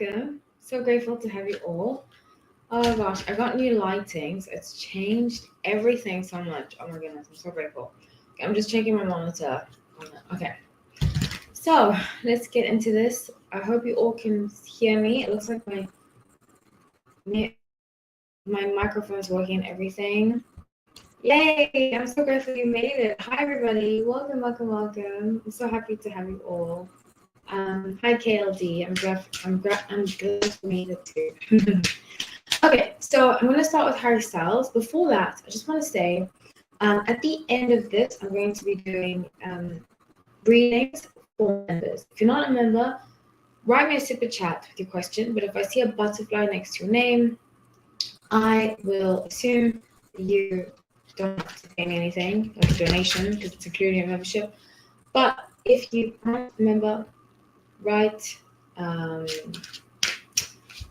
welcome. So grateful to have you all. Oh my gosh, I got new lightings. It's changed everything so much. Oh my goodness, I'm so grateful. Okay, I'm just checking my monitor. Okay, so let's get into this. I hope you all can hear me. It looks like my microphone is working and everything. Yay! I'm so grateful you made it. Hi everybody, welcome, welcome, welcome. I'm so happy to have you all. Hi KLD. I'm glad you made it too. Okay, so I'm going to start with Harry Styles. Before that, I just want to say, at the end of this, I'm going to be doing readings for members. If you're not a member, write me a super chat with your question. But if I see a butterfly next to your name, I will assume you don't have to pay me anything, like a donation, because it's including your membership. But if you aren't a member, write,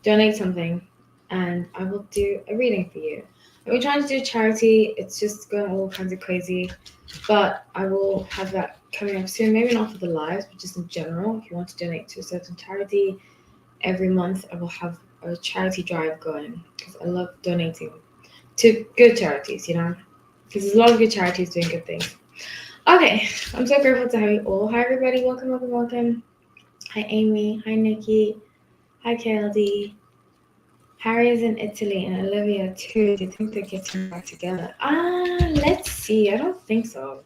donate something, and I will do a reading for you. I've been trying to do charity, it's just going all kinds of crazy, but I will have that coming up soon. Maybe not for the lives, but just in general. If you want to donate to a certain charity, every month I will have a charity drive going because I love donating to good charities, because there's a lot of good charities doing good things. Okay, I'm so grateful to have you all. Hi, everybody. Welcome, welcome, welcome. Hi, Amy. Hi, Nikki. Hi, KLD. Harry is in Italy and Olivia too. Do you think they're getting back together? Let's see. I don't think so.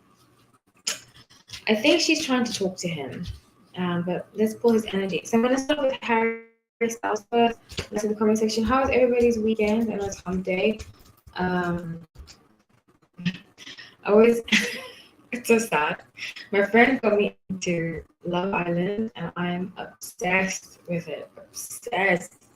I think she's trying to talk to him. But let's pull his energy. So I'm going to start with Harry Styles first. Let's in the comment section. How was everybody's weekend? I know it's hump day. Um, I was. It's so sad. My friend got me into Love Island, and I'm obsessed with it. Obsessed.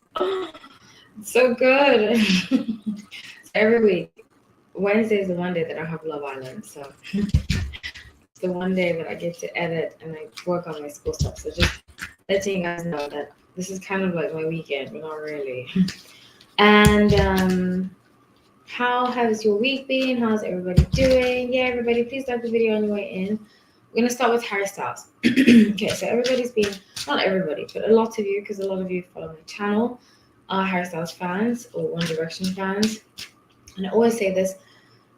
It's so good. So every week, Wednesday is the one day that I have Love Island. So it's the one day that I get to edit and I work on my school stuff. So just letting you guys know that this is kind of like my weekend, but not really. And how has your week been? How's everybody doing? Yeah, everybody, please like the video on your way in. We're gonna start with Harry Styles. Okay, so everybody's been, not everybody, but a lot of you, because a lot of you follow my channel, are Harry Styles fans or One Direction fans. And I always say this,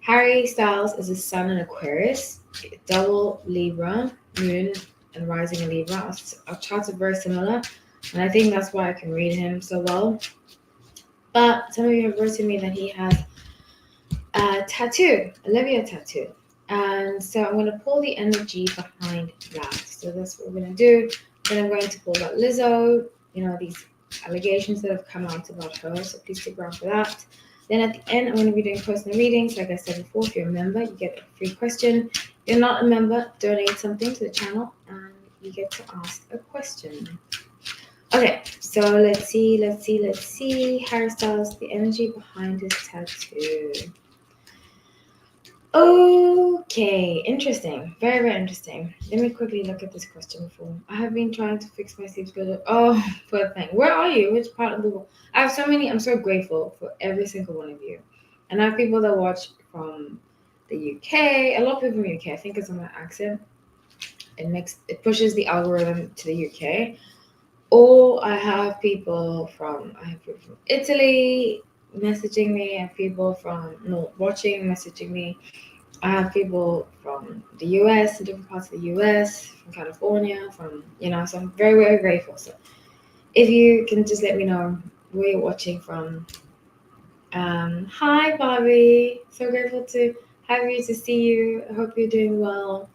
Harry Styles is a sun in Aquarius, double Libra, moon and rising in Libra. Our charts are very similar, and I think that's why I can read him so well. But some of you have written me that he has a tattoo, Olivia tattoo. And so I'm going to pull the energy behind that. So that's what we're going to do. Then I'm going to pull about Lizzo, these allegations that have come out about her. So please stick around for that. Then at the end, I'm going to be doing personal readings. Like I said before, if you're a member, you get a free question. If you're not a member, donate something to the channel and you get to ask a question. Okay, so let's see. Harry Styles, the energy behind his tattoo. Okay, interesting. Very, very interesting. Let me quickly look at this question before. I have been trying to fix my sleep schedule. Oh, poor thing. Where are you? Which part of the world? I have so many. I'm so grateful for every single one of you. And I have people that watch from the UK. A lot of people from the UK. I think it's on my accent. It pushes the algorithm to the UK. Or I have people from Italy messaging me. I have people from watching messaging me. I have people from the US, in different parts of the US, from California, so I'm very, very grateful. So if you can just let me know where you're watching from. Hi, Bobby. So grateful to have you, to see you. I hope you're doing well.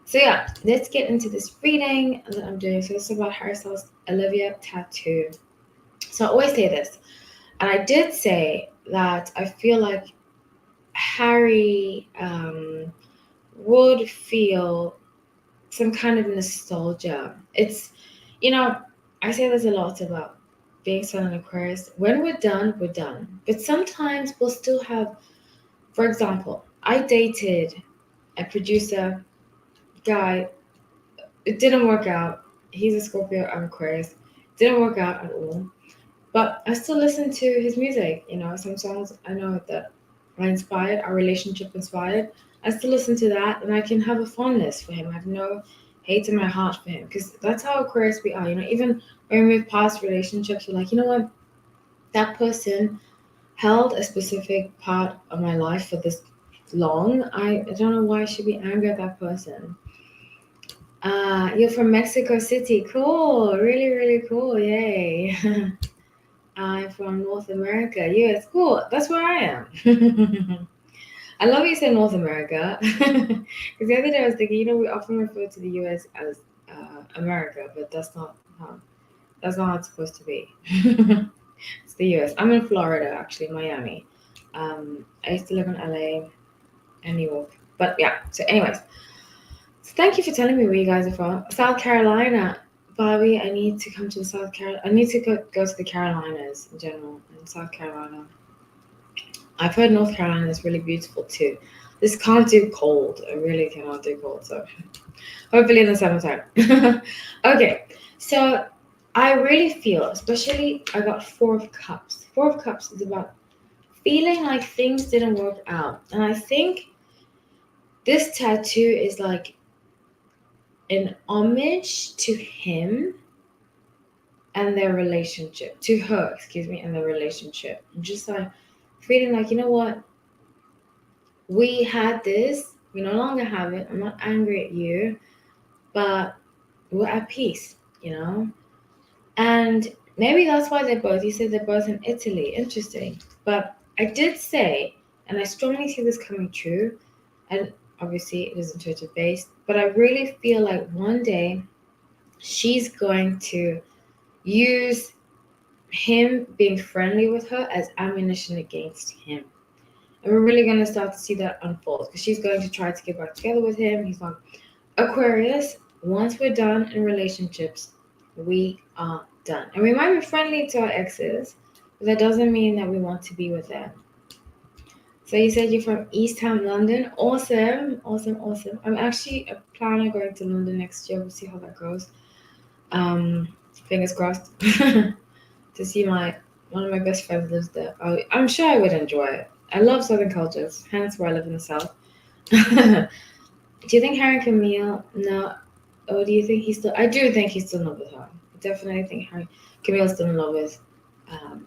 So yeah, let's get into this reading that I'm doing. So this is about Harry Styles' Olivia tattoo. So I always say this, and I did say that I feel like Harry would feel some kind of nostalgia. It's, I say this a lot about being Sun and Aquarius. When we're done, we're done. But sometimes we'll still have, for example, I dated a producer guy. It didn't work out. He's a Scorpio, I'm Aquarius. Didn't work out at all. But I still listen to his music. Some songs I know that are inspired, our relationship inspired. I still listen to that, and I can have a fondness for him. I have no hate in my heart for him, because that's how Aquarius we are. Even when we move past relationships, we're like, you know what, that person held a specific part of my life for this long. I don't know why I should be angry at that person. You're from Mexico City. Cool. Really, really cool. Yay. I'm from North America. US. Cool. That's where I am. I love you say North America. Because the other day I was thinking, we often refer to the US as America, but that's not how it's supposed to be. It's the US. I'm in Florida, actually, Miami. I used to live in LA and New York. But yeah, so anyways. So thank you for telling me where you guys are from. South Carolina. Bobby, I need to come to the South Carolina. I need to go to the Carolinas in general, in South Carolina. I've heard North Carolina is really beautiful too. This can't do cold. I really cannot do cold. So hopefully in the summertime. Okay, so I really feel, especially I got Four of Cups. Four of Cups is about feeling like things didn't work out. And I think this tattoo is like an homage to him and their relationship, to her, excuse me, and their relationship. I'm just like feeling like, you know what? We had this, we no longer have it. I'm not angry at you, but we're at peace. And maybe that's why you said they're both in Italy. Interesting. But I did say, and I strongly see this coming true, and obviously it is intuitive based, but I really feel like one day she's going to use him being friendly with her as ammunition against him. And we're really going to start to see that unfold, because she's going to try to get back together with him. He's like, Aquarius, once we're done in relationships, we are done. And we might be friendly to our exes, but that doesn't mean that we want to be with them. So you said you're from East Ham, London. Awesome, awesome, awesome. I'm actually planning on going to London next year. We'll see how that goes. Fingers crossed. To see one of my best friends lives there. I'm sure I would enjoy it. I love Southern cultures, hence why I live in the South. Do you think Harry and Camille? No. Or do you think he's still? I do think he's still in love with her. I definitely think Camille's still in love with. Um,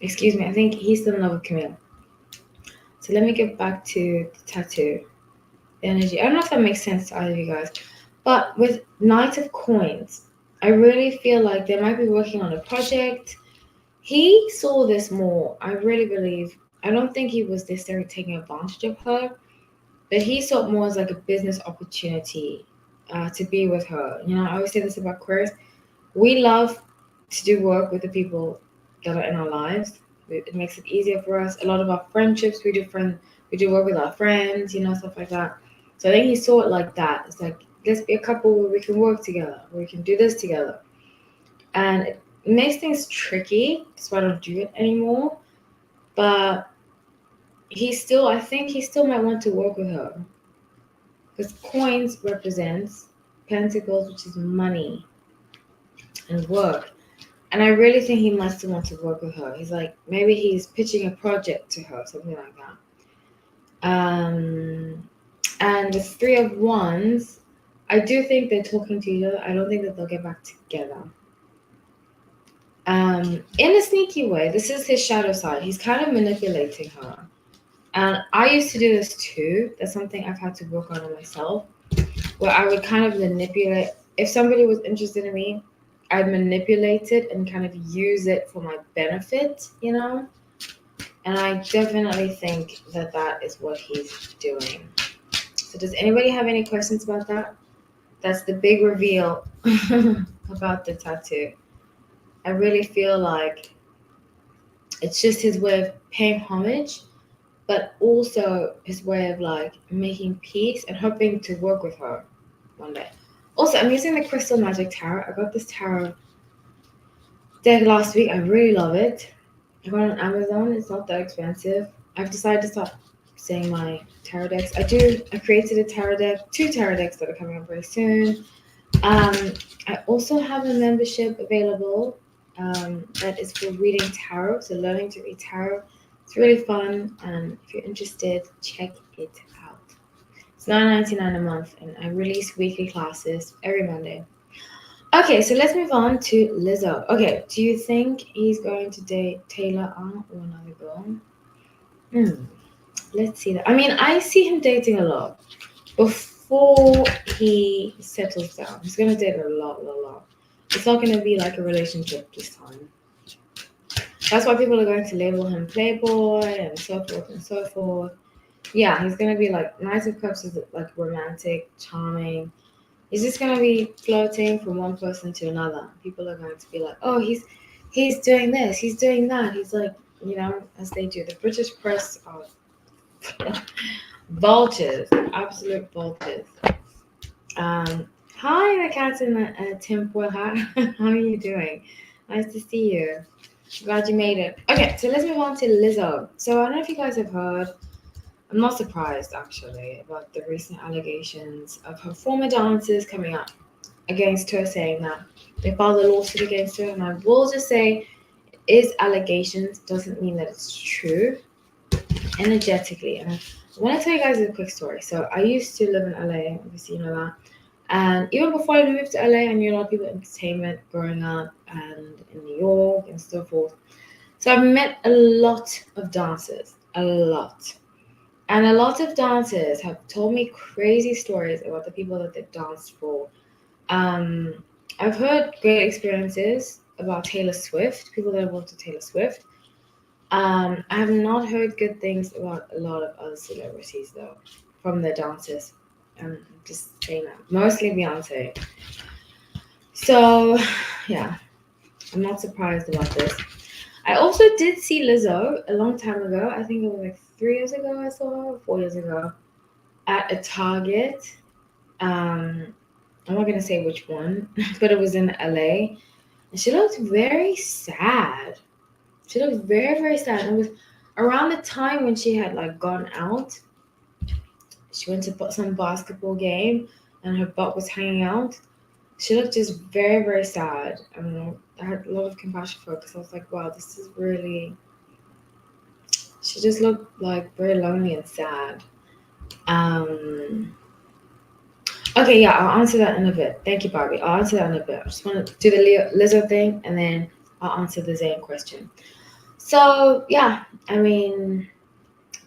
Excuse me. I think he's still in love with Camille. So let me get back to the tattoo, the energy. I don't know if that makes sense to either of you guys, but with Knight of Coins, I really feel like they might be working on a project. He saw this more, I really believe. I don't think he was necessarily taking advantage of her, but he saw it more as like a business opportunity to be with her. I always say this about Aquarius. We love to do work with the people that are in our lives. It makes it easier for us. A lot of our friendships, we do work with our friends, stuff like that. So I think he saw it like that. It's like, let's be a couple where we can work together, where we can do this together. And it makes things tricky. That's why I don't do it anymore. But I think he still might want to work with her. Because coins represents pentacles, which is money and work. And I really think he might still want to work with her. He's like, maybe he's pitching a project to her, something like that. And the Three of Wands, I do think they're talking to each other. I don't think that they'll get back together. In a sneaky way, this is his shadow side. He's kind of manipulating her. And I used to do this too. That's something I've had to work on myself, where I would kind of manipulate. If somebody was interested in me, I'd manipulate it and kind of use it for my benefit, And I definitely think that is what he's doing. So does anybody have any questions about that? That's the big reveal about the tattoo. I really feel like it's just his way of paying homage, but also his way of like making peace and hoping to work with her one day. Also, I'm using the Crystal Magic Tarot. I got this tarot deck last week. I really love it. I got it on Amazon. It's not that expensive. I've decided to stop saying my tarot decks. I created a tarot deck, 2 tarot decks that are coming up very soon. I also have a membership available that is for reading tarot, so learning to read tarot. It's really fun, and if you're interested, check it out. It's $9.99 a month, and I release weekly classes every Monday. Okay, so let's move on to Lizzo. Okay, do you think he's going to date Taylor or another girl? Hmm, let's see that. I mean, I see him dating a lot before he settles down. He's gonna date a lot. It's not gonna be like a relationship this time. That's why people are going to label him playboy and so forth and so forth. Yeah, he's gonna be like Knight of Cups is like romantic, charming. He's just gonna be floating from one person to another. People are going to be like, oh, he's doing this, he's doing that. He's like, as they do. The British press are vultures, absolute vultures. Hi, the cat in the tinfoil hat. How are you doing? Nice to see you. Glad you made it. Okay, so let's move on to Lizzo. So I don't know if you guys have heard. I'm not surprised actually about the recent allegations of her former dancers coming up against her, saying that they filed a lawsuit against her. And I will just say, it is allegations, doesn't mean that it's true. Energetically, and I want to tell you guys a quick story. So I used to live in LA, obviously you know that. And even before I moved to LA, I knew a lot of people in entertainment growing up and in New York and so forth. So I've met a lot of dancers, a lot. And a lot of dancers have told me crazy stories about the people that they've danced for. Um, I've heard great experiences about Taylor Swift, people that have worked with Taylor Swift. I have not heard good things about a lot of other celebrities though, from the dancers. Just saying that. Mostly Beyonce. So, yeah, I'm not surprised about this. I also did see Lizzo a long time ago. I think it was like 3 years ago I saw her, 4 years ago, at a Target. Um, I'm not gonna say which one, but it was in LA. And she looked very sad. She looked very, very sad. It was around the time when she had like gone out. She went to some basketball game and her butt was hanging out. She looked just very, very sad. I had a lot of compassion for her because I was like, wow, this is really. She just looked like very lonely and sad. Um, okay, yeah, I'll answer that in a bit. Thank you, Barbie. I'll answer that in a bit. I just want to do the Lizzo thing and then I'll answer the Zayn question. So, yeah, I mean,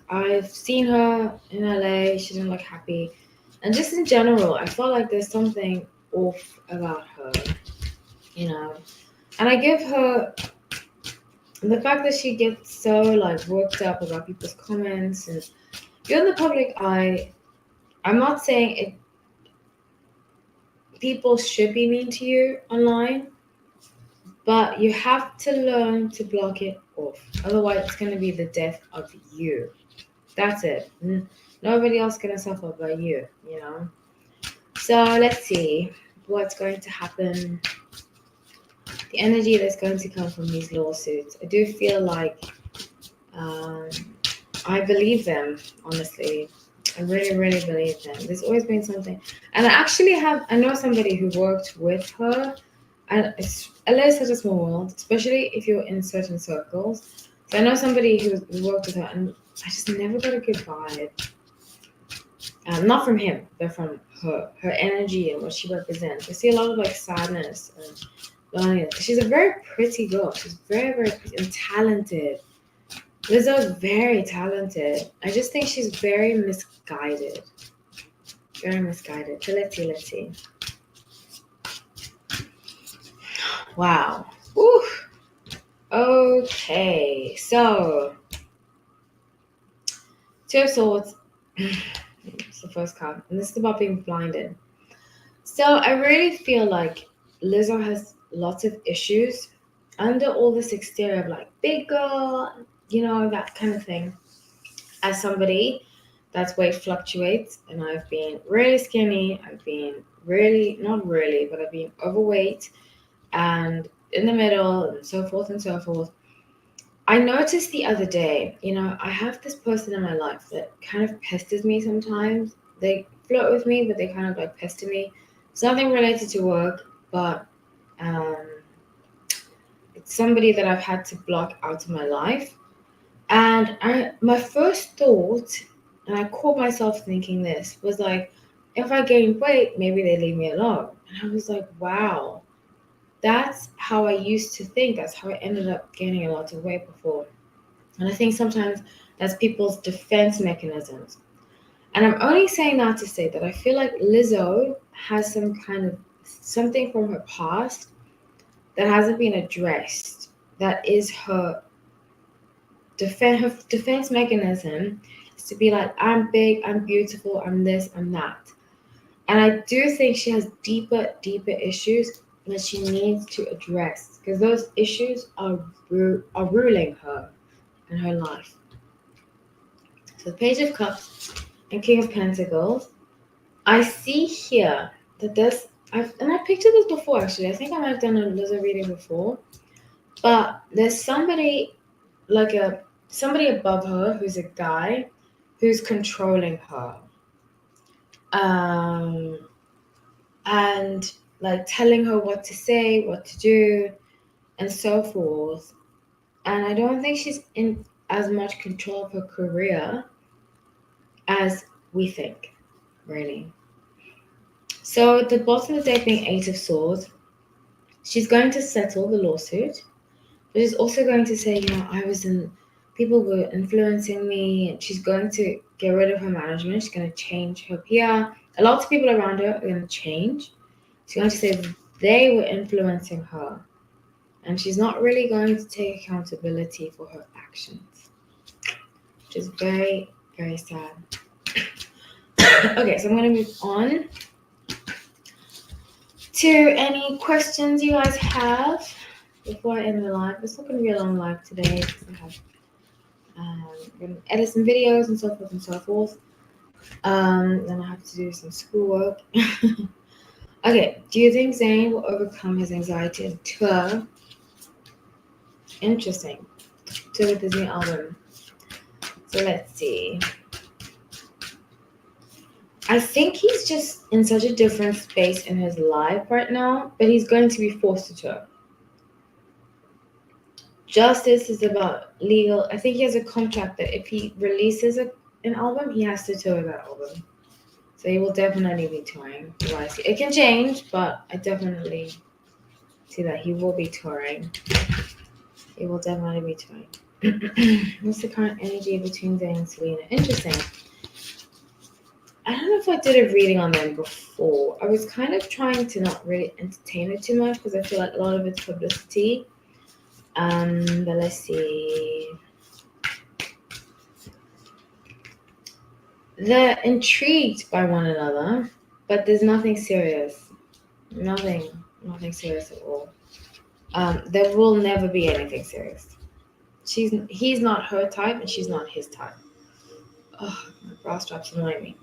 I've seen her in LA. She didn't look happy. And just in general, I felt like there's something off about her, you know. And I give her the fact that she gets so like worked up about people's comments and you're in the public eye. I'm not saying it people should be mean to you online, but you have to learn to block it off. Otherwise it's gonna be the death of you. That's it. Nobody else gonna suffer but you, you know. So let's see what's going to happen. The energy that's going to come from these lawsuits. I do feel like um, I believe them, honestly. I really, really believe them. There's always been something. And I know somebody who worked with her. And LA is such a small world, especially if you're in certain circles. So I know somebody who worked with her, and I just never got a good vibe. Not from him, but from her energy and what she represents. I see a lot of like sadness and loneliness. She's a very pretty girl. She's very, very pretty and talented. Lizzo is very talented. I just think she's very misguided. Very misguided. So let's see. Wow. Whew. Okay, so Two of Swords. It's the first card, and this is about being blinded. So I really feel like Lizzo has lots of issues under all this exterior of like big girl, that kind of thing. As somebody that's weight fluctuates, and I've been really skinny, I've been really, not really, but I've been overweight and in the middle and so forth and so forth. I noticed the other day, I have this person in my life that kind of pesters me sometimes. They flirt with me, but they kind of like pester me. It's nothing related to work, but um, it's somebody that I've had to block out of my life. And my first thought And I caught myself thinking this was like, if I gained weight, maybe they leave me alone. And I was like, wow, that's how I used to think. That's how I ended up gaining a lot of weight before. And I think sometimes that's people's defense mechanisms. And I'm only saying that to say that I feel like Lizzo has some kind of something from her past that hasn't been addressed. That is her defense mechanism is to be like, I'm big, I'm beautiful, I'm this, I'm that. And I do think she has deeper issues that she needs to address because those issues are ruling her in her life. So the Page of Cups and King of Pentacles, I see here that I pictured this before actually. I think I might have done a Lizzo reading before, but there's somebody above her who's a guy who's controlling her, um, and like telling her what to say, what to do, and so forth. And I don't think she's in as much control of her career as we think, really. So at the bottom of the deck being Eight of Swords, she's going to settle the lawsuit, but she's also going to say, people were influencing me, and she's going to get rid of her management. She's going to change her PR. A lot of people around her are going to change. She's going to say they were influencing her, and she's not really going to take accountability for her actions, which is very, very sad. Okay, so I'm going to move on to any questions you guys have before I end the live. It's not going to be a long live today because I have going to edit some videos and so forth and so forth. Then I have to do some schoolwork. Okay, do you think Zayn will overcome his anxiety and tour? Interesting. Tour with his new album. So let's see. I think he's just in such a different space in his life right now, but he's going to be forced to tour. Justice is about legal. I think he has a contract that if he releases an album, he has to tour that album. So he will definitely be touring. It can change, but I definitely see that he will be touring. He will definitely be touring. What's the current energy between Zayn and Selena? Interesting. I don't know if I did a reading on them before. I was kind of trying to not really entertain it too much because I feel like a lot of it's publicity. But let's see. They're intrigued by one another, but there's nothing serious. Nothing serious at all. There will never be anything serious. He's not her type, and she's not his type. Oh, my bra straps annoy me.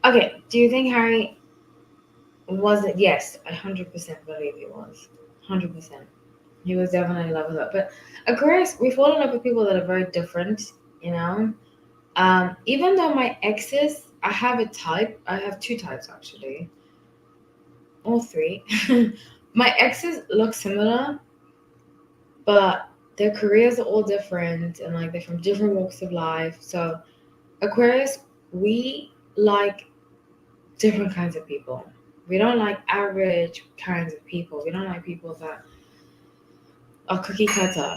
Okay, do you think Harry wasn't? Yes, I 100% believe he was. 100%. He was definitely in love with her. But Aquarius, we fall in love with people that are very different, you know? Even though my exes, I have a type. I have two types, actually. All three. My exes look similar, but their careers are all different and like they're from different walks of life. So Aquarius, we like different kinds of people. We don't like average kinds of people. We don't like people that are cookie cutter,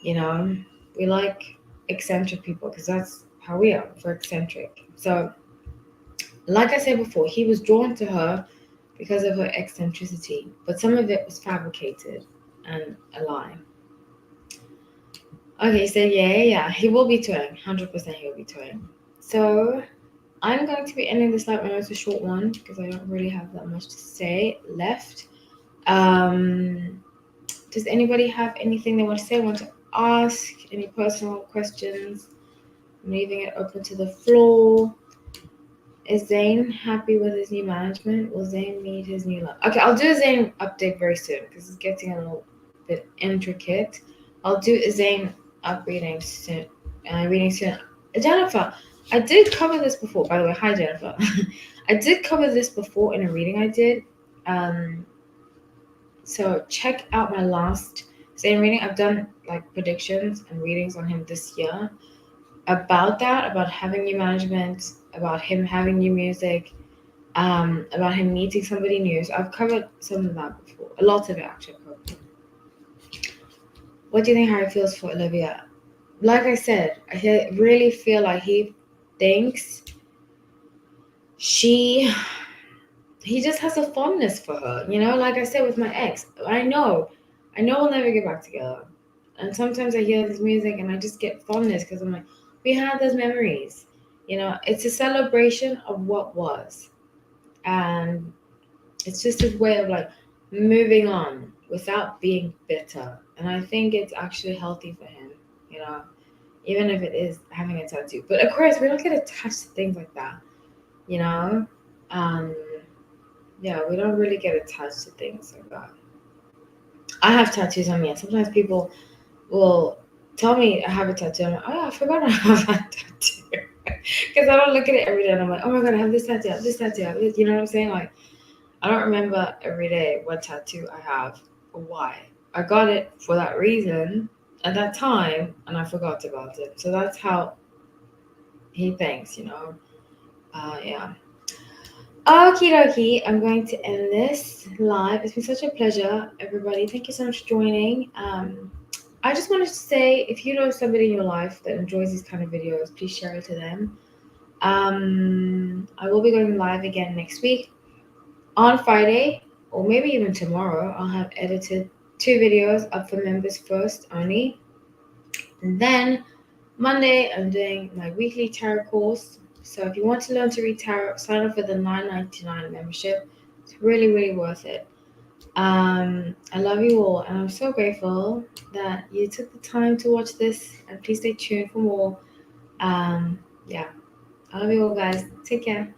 you know. We like eccentric people because that's how we are. We're eccentric. So like I said before, he was drawn to her because of her eccentricity, but some of it was fabricated and a lie. Okay, so yeah, he will be touring. 100% he will be touring. So I'm going to be ending this live. I know it's a short one because I don't really have that much to say left. Does anybody have anything they want to say? Want to ask? Any personal questions? I'm leaving it open to the floor. Is Zayn happy with his new management? Will Zayn meet his new love? Okay, I'll do a Zayn update very soon because it's getting a little bit intricate. I'll do a Zayn reading soon. Jennifer, I did cover this before. By the way, hi Jennifer. I did cover this before in a reading I did. So check out my last Zayn reading. I've done like predictions and readings on him this year. about that, about having new management, about him having new music, about him meeting somebody new. So I've covered some of that before. A lot of it actually. I've covered. What do you think Harry feels for Olivia? Like I said, I really feel like he thinks she he just has a fondness for her, you know, like I said with my ex. I know we'll never get back together. And sometimes I hear this music and I just get fondness because I'm like, we had those memories. You know, it's a celebration of what was. And it's just his way of like moving on without being bitter. And I think it's actually healthy for him, you know, even if it is having a tattoo. But of course, we don't get attached to things like that, you know? Um, yeah, we don't really get attached to things like that. I have tattoos on me, and sometimes people will tell me I have a tattoo. I'm like, oh yeah, I forgot I have that tattoo. Because I don't look at it every day and I'm like, oh my god, I have this tattoo, I have this tattoo, I have this. You know what I'm saying? Like, I don't remember every day what tattoo I have or why. I got it for that reason at that time and I forgot about it. So that's how he thinks, you know. Yeah. Okie dokie, I'm going to end this live. It's been such a pleasure, everybody. Thank you so much for joining. I just wanted to say if you know somebody in your life that enjoys these kind of videos, please share it to them. I will be going live again next week on Friday, or maybe even tomorrow. I'll have edited 2 videos up for members first only. And then Monday, I'm doing my weekly tarot course. So if you want to learn to read tarot, sign up for the $9.99 membership. It's really, really worth it. I love you all, and I'm so grateful that you took the time to watch this. And please stay tuned for more. Yeah, I love you all, guys. Take care.